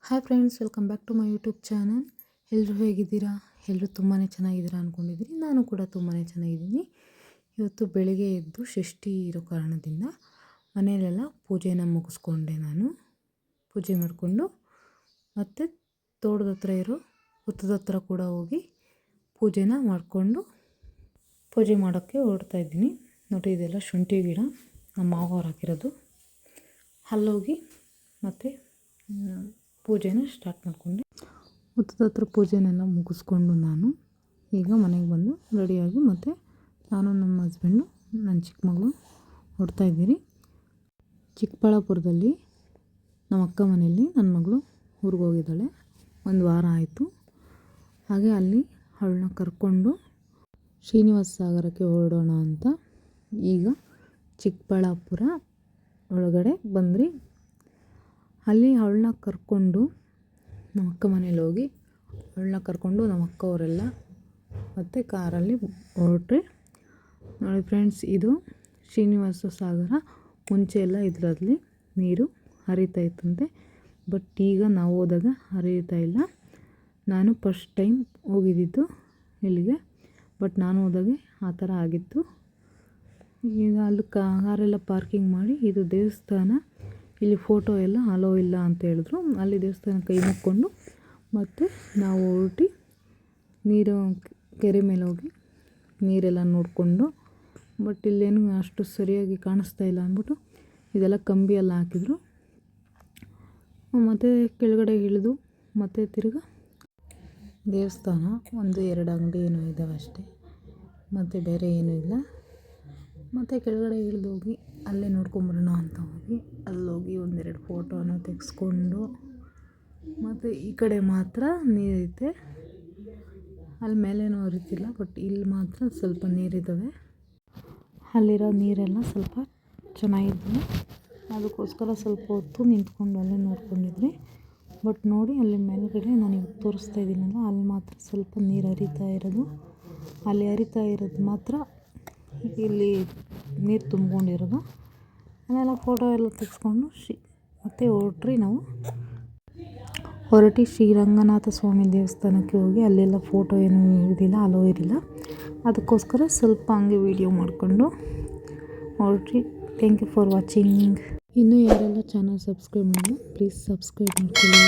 Hi friends, welcome back to my YouTube channel. ಎಲ್ಲರೂ ಹೇಗಿದ್ದೀರಾ? ಎಲ್ಲರೂ ತುಂಬಾ ಚೆನ್ನಾಗಿದ್ದೀರಾ ಅಂದ್ಕೊಂಡಿದ್ದೀನಿ. ನಾನು ಕೂಡ ತುಂಬಾ ಚೆನ್ನಾಗಿದ್ದೀನಿ. ಇವತ್ತು ಬೆಳಿಗ್ಗೆ ಎದ್ದು ಷಷ್ಠಿ ಇರೋ ಕಾರಣದಿಂದ ಮನೆಯಲ್ಲೆಲ್ಲ ಪೂಜೆನ ಮುಗಿಸ್ಕೊಂಡೆ. ನಾನು ಪೂಜೆ ಮಾಡಿಕೊಂಡು ಮತ್ತು ತೋಟದ ಹತ್ರ ಇರೋ ಹುತ್ತದ ಹತ್ರ ಕೂಡ ಹೋಗಿ ಪೂಜೆನ ಮಾಡಿಕೊಂಡು ಪೂಜೆ ಮಾಡೋಕ್ಕೆ ಹೊರಡ್ತಾಯಿದ್ದೀನಿ. ನೋಡಿ, ಇದೆಲ್ಲ ಶುಂಠಿ ಗಿಡ ನಮ್ಮ ಮಾವವ್ರು ಹಾಕಿರೋದು. ಅಲ್ಲೋಗಿ ಮತ್ತು ಪೂಜೆನ ಸ್ಟಾರ್ಟ್ ಮಾಡಿಕೊಂಡೆ. ಹುತ್ತದ ಹತ್ರ ಪೂಜೆನೆಲ್ಲ ಮುಗಿಸ್ಕೊಂಡು ನಾನು ಈಗ ಮನೆಗೆ ಬಂದು ರೆಡಿಯಾಗಿ ಮತ್ತು ನಾನು ನಮ್ಮ ಹಸ್ಬೆಂಡು ನನ್ನ ಚಿಕ್ಕ ಮಗಳು ಹೊರಡ್ತಾಯಿದ್ದೀರಿ. ಚಿಕ್ಕಬಳ್ಳಾಪುರದಲ್ಲಿ ನಮ್ಮ ಅಕ್ಕ ಮನೆಯಲ್ಲಿ ನನ್ನ ಮಗಳು ಊರಿಗೆ ಹೋಗಿದ್ದಾಳೆ. ಒಂದು ವಾರ ಆಯಿತು. ಹಾಗೆ ಅಲ್ಲಿ ಅವಳನ್ನ ಕರ್ಕೊಂಡು ಶ್ರೀನಿವಾಸ ಸಾಗರಕ್ಕೆ ಹೊರಡೋಣ ಅಂತ ಈಗ ಚಿಕ್ಕಬಳ್ಳಾಪುರ ಒಳಗಡೆ ಬಂದ್ರಿ. ಅಲ್ಲಿ ಅವಳನ್ನ ಕರ್ಕೊಂಡು ನಮ್ಮ ಅಕ್ಕ ಮನೇಲಿ ಹೋಗಿ ಅವಳನ್ನ ಕರ್ಕೊಂಡು ನಮ್ಮ ಅಕ್ಕವರೆಲ್ಲ ಮತ್ತು ಕಾರಲ್ಲಿ ಹೊರಟ್ರಿ. ನೋಡಿ ಫ್ರೆಂಡ್ಸ್, ಇದು ಶ್ರೀನಿವಾಸ ಸಾಗರ. ಮುಂಚೆ ಎಲ್ಲ ಇದರಲ್ಲಿ ನೀರು ಹರಿತಾ ಇತ್ತಂತೆ, ಬಟ್ ಈಗ ನಾವು ಹೋದಾಗ ಹರಿಯುತ್ತಾ ಇಲ್ಲ. ನಾನು ಫಸ್ಟ್ ಟೈಮ್ ಹೋಗಿದ್ದಿದ್ದು ಇಲ್ಲಿಗೆ, ಬಟ್ ನಾನು ಹೋದಾಗೆ ಆ ಥರ ಆಗಿತ್ತು. ಈಗ ಅಲ್ಲಿ ಕಾರೆಲ್ಲ ಪಾರ್ಕಿಂಗ್ ಮಾಡಿ, ಇದು ದೇವಸ್ಥಾನ, ಇಲ್ಲಿ ಫೋಟೋ ಎಲ್ಲ ಅಲೋ ಇಲ್ಲ ಅಂತ ಹೇಳಿದ್ರು. ಅಲ್ಲಿ ದೇವಸ್ಥಾನ ಕೈ ಮುಕ್ಕೊಂಡು ಮತ್ತು ನಾವು ಹೊರಟು ನೀರು ಕೆರೆ ಮೇಲೆ ಹೋಗಿ ನೀರೆಲ್ಲ ನೋಡಿಕೊಂಡು, ಬಟ್ ಇಲ್ಲೇನು ಅಷ್ಟು ಸರಿಯಾಗಿ ಕಾಣಿಸ್ತಾ ಇಲ್ಲ ಅಂದ್ಬಿಟ್ಟು ಇದೆಲ್ಲ ಕಂಬಿ ಎಲ್ಲ ಹಾಕಿದ್ರು. ಮತ್ತು ಕೆಳಗಡೆ ಇಳಿದು ಮತ್ತು ತಿರ್ಗಿ ದೇವಸ್ಥಾನ 1-2 ಅಂಗಡಿ ಏನೋ ಇದ್ದಾವೆ ಅಷ್ಟೇ, ಮತ್ತು ಬೇರೆ ಏನೂ ಇಲ್ಲ. ಮತ್ತು ಕೆಳಗಡೆ ಇಳಿದೋಗಿ ಅಲ್ಲೇ ನೋಡ್ಕೊಂಬರೋಣ ಅಂತ ಹೋಗಿ ಅಲ್ಲೋಗಿ 1-2 ಫೋಟೋನ ತೆಗೆಸ್ಕೊಂಡು, ಮತ್ತು ಈ ಕಡೆ ಮಾತ್ರ ನೀರೈತೆ, ಅಲ್ಲಿ ಮೇಲೇನೂ ಹರಿತಿಲ್ಲ, ಬಟ್ ಇಲ್ಲಿ ಮಾತ್ರ ಸ್ವಲ್ಪ ನೀರಿದ್ದಾವೆ. ಅಲ್ಲಿರೋ ನೀರೆಲ್ಲ ಸ್ವಲ್ಪ ಚೆನ್ನಾಗಿದ್ವು, ಅದಕ್ಕೋಸ್ಕರ ಸ್ವಲ್ಪ ಹೊತ್ತು ನಿಂತ್ಕೊಂಡು ಅಲ್ಲೇ ನೋಡ್ಕೊಂಡಿದ್ವಿ. ಬಟ್ ನೋಡಿ, ಅಲ್ಲಿ ಮೇಲ್ಗಡೆ ನಾನು ಇವಾಗ ತೋರಿಸ್ತಾ ಇದ್ದೀನಲ್ಲ, ಅಲ್ಲಿ ಮಾತ್ರ ಸ್ವಲ್ಪ ನೀರು ಹರಿತಾ ಇರೋದು. ಅಲ್ಲಿ ಹರಿತಾ ಇರೋದು ಮಾತ್ರ ಇಲ್ಲಿ ನೀರು ತುಂಬ್ಕೊಂಡಿರೋದು. ಅಲ್ಲೆಲ್ಲ ಫೋಟೋ ಎಲ್ಲ ತೆಗೆಸ್ಕೊಂಡು ಮತ್ತು ಹೊರಟ್ರಿ. ನಾವು ಹೊರಟಿ ಶ್ರೀರಂಗನಾಥ ಸ್ವಾಮಿ ದೇವಸ್ಥಾನಕ್ಕೆ ಹೋಗಿ ಅಲ್ಲೆಲ್ಲ ಫೋಟೋ ಏನೂ ಇರೋದಿಲ್ಲ, ಅಲೋ ಇರಲಿಲ್ಲ. ಅದಕ್ಕೋಸ್ಕರ ಸ್ವಲ್ಪ ಹಂಗೆ ವೀಡಿಯೋ ಮಾಡಿಕೊಂಡು ಹೊರಟ್ರಿ. Thank you for watching. ಇನ್ನೂ ಯಾರೆಲ್ಲ ಚಾನಲ್ ಸಬ್ಸ್ಕ್ರೈಬ್ ಮಾಡಿಲ್ಲ, ಪ್ಲೀಸ್ ಸಬ್ಸ್ಕ್ರೈಬ್ ಮಾಡ್ಕೊಳ್ಳಿ.